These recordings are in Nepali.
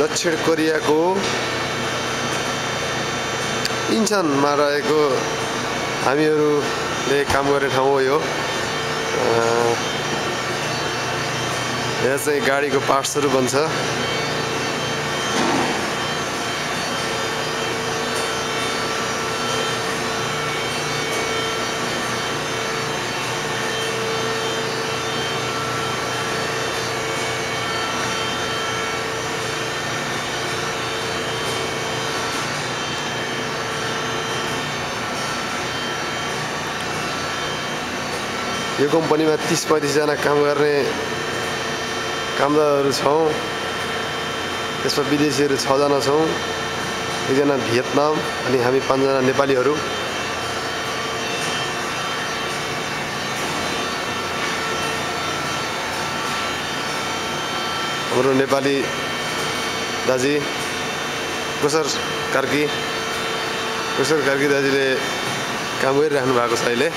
दक्षिण कोरियाको इन्चनमा रहेको हामीहरूले काम गर्ने ठाउँ हो यो। यहाँ चाहिँ गाडीको पार्ट्सहरू बन्छ। यो कम्पनीमा 30-35 जना काम गर्ने कामदारहरू छौँ। त्यसमा विदेशीहरू 6 जना छौँ, 1 जना भियतनाम अनि हामी 5 जना नेपालीहरू। हाम्रो नेपाली दाजी कुशर कार्की दाजुले काम गरिराख्नु भएको छ। अहिले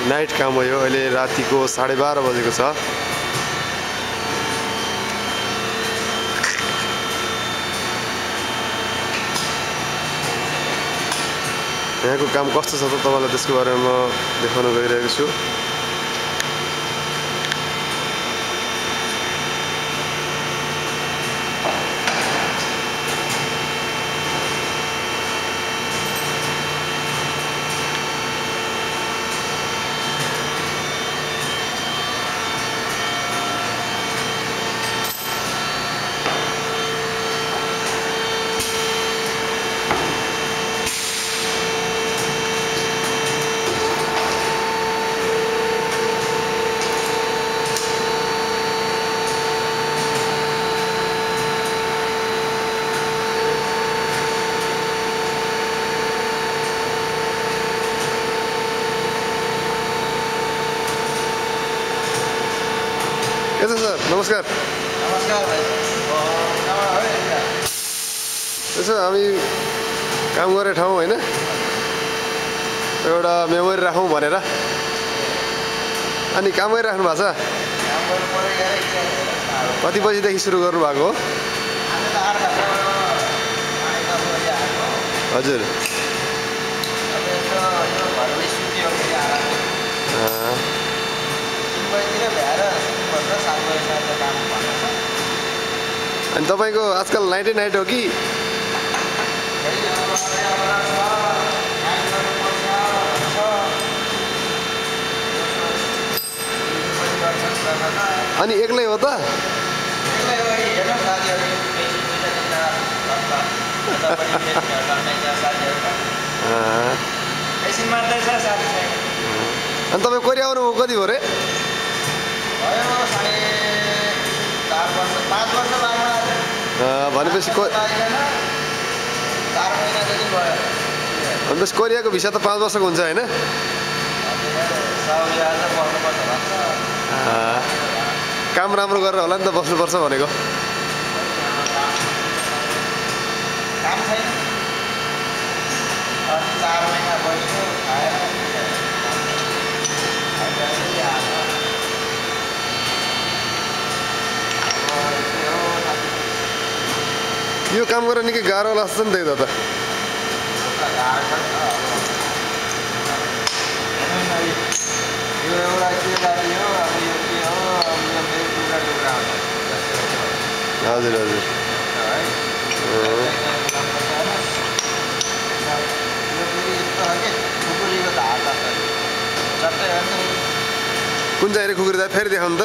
नाइट काम हो यो। अहिले रातिको 12:30 बजेको छ। यहाँको काम कस्तो छ त तपाईलाई त्यसको बारेमा म देखाउन गइरहेको छु। यस्तो सर, नमस्कार। नमस्कार भाइ। त्यसो हामी काम गर्ने ठाउँ होइन, एउटा मेमोरी राखौँ भनेर अनि काम गरिराख्नु भएको छ। कति बजीदेखि सुरु गर्नुभएको हो? हजुर। अनि तपाईँको आजकल नाइटै नाइट हो कि? अनि एक्लै हो त? अनि तपाईँ कोरिया आउनुभयो कति भयो रे? भनेपछि कोरियाको भिसा त 5 वर्षको हुन्छ होइन? काम राम्रो गरेर होला नि त बस्नुपर्छ भनेको। यो काम गरेर निकै गाह्रो लाग्छ नि त दादा। हजुर हजुर। कुन चाहिँ खुकुरी दा फेरि देखाउनु त?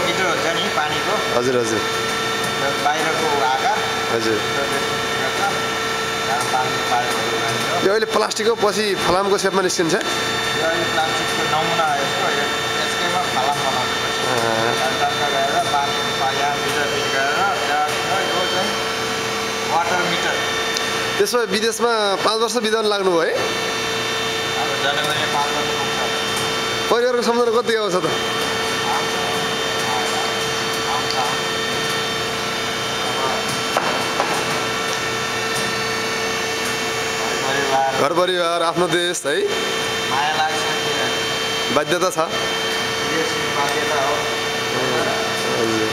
मिटर हुन्छ नि पानीको। हजुर हजुर। बाहिरको आकार। हजुर। यो अहिले प्लास्टिकको पछि फलामको सेपमा निस्किन्छ। यो अहिले प्लास्टिकको नमुना आएको यसकैमा फलाम बनाउनुपर्छ। त्यसो भए विदेशमा 5 वर्ष बिताउन लाग्नुभयो है? अब जनवरी 5 गते पुग्छ। परिवारको सम्झना कति आउँछ त? घर परिवार आफ्नो देश है माया लाग्छ कि बाध्यता छ। विदेशी बाध्यता हो। हजुर।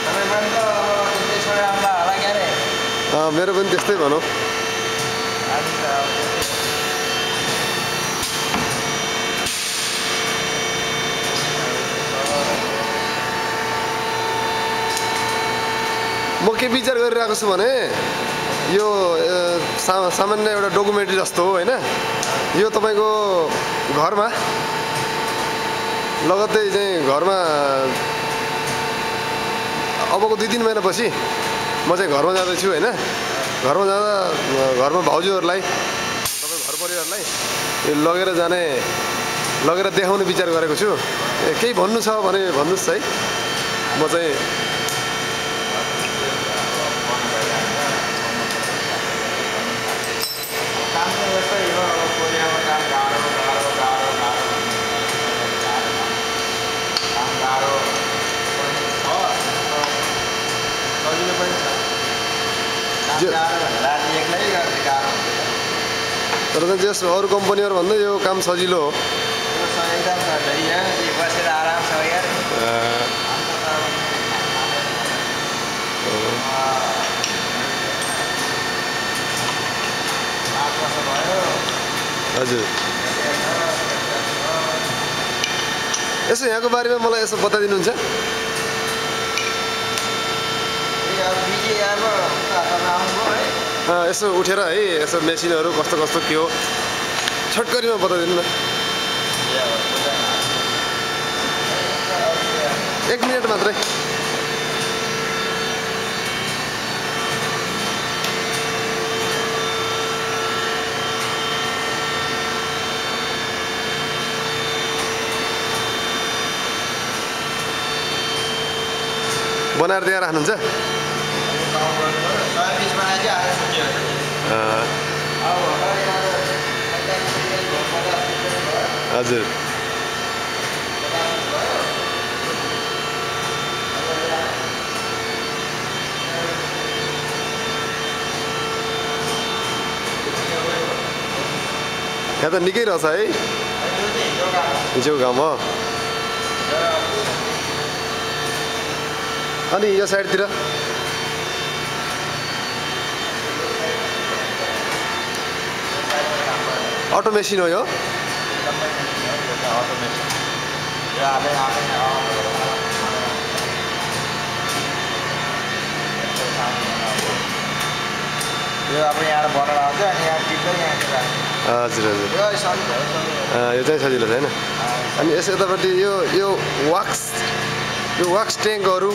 तपाईँ पनि त अब विदेशबाट आउँदा होला क्या रे? मेरो पनि त्यस्तै भनौँ। हामी त अब त्यस्तै। म के विचार गरिरहेको छु भने यो सामान्य एउटा डकुमेन्ट्री जस्तो हो होइन? यो तपाईँको घरमा लगत्तै चाहिँ घरमा अबको 2-3 महिनापछि म चाहिँ घरमा जाँदैछु होइन? घरमा जाँदा घरमा भाउजूहरूलाई तपाईँ घर परिवारलाई यो लगेर देखाउने विचार गरेको छु। केही भन्नु छ भने भन्नुहोस् है। म चाहिँ काम त यस्तै हो अब कोरियामा काम गाह्रो काम गाह्रो पनि छ सजिलो पनि छ। काम गाह्रो भने राति एक्लै गर्ने गाह्रो हुन्छ। तर चाहिँ जस अरू कम्पनीहरू भन्दा यो काम सजिलो हो। यो एकदम ढैया बसेर आराम छ यार। अन्त त 8 वर्ष भयो। हजुर। यसो यहाँको बारेमा मलाई यसो बताइदिनुहुन्छ? यसो उठेर है यसो मेसिनहरू कस्तो कस्तो के हो छोटकरीमा बताइदिनु न। 1 मिनट मात्रै। बनाएर त्यहाँ राख्नुहुन्छ? हजुर। यहाँ त निकै रहेछ है? हिजो काम हो। अनि यो साइडतिर अटो मेसिन हो यो? यो अब यहाँ बनाएर आउँछ अनि यहाँ टिप्दै यहाँ हजुर हजुर। यो सजिलो यो चाहिँ सजिलो छैन? अनि यस यतापट्टि यो वाक्स ट्याङ्कहरू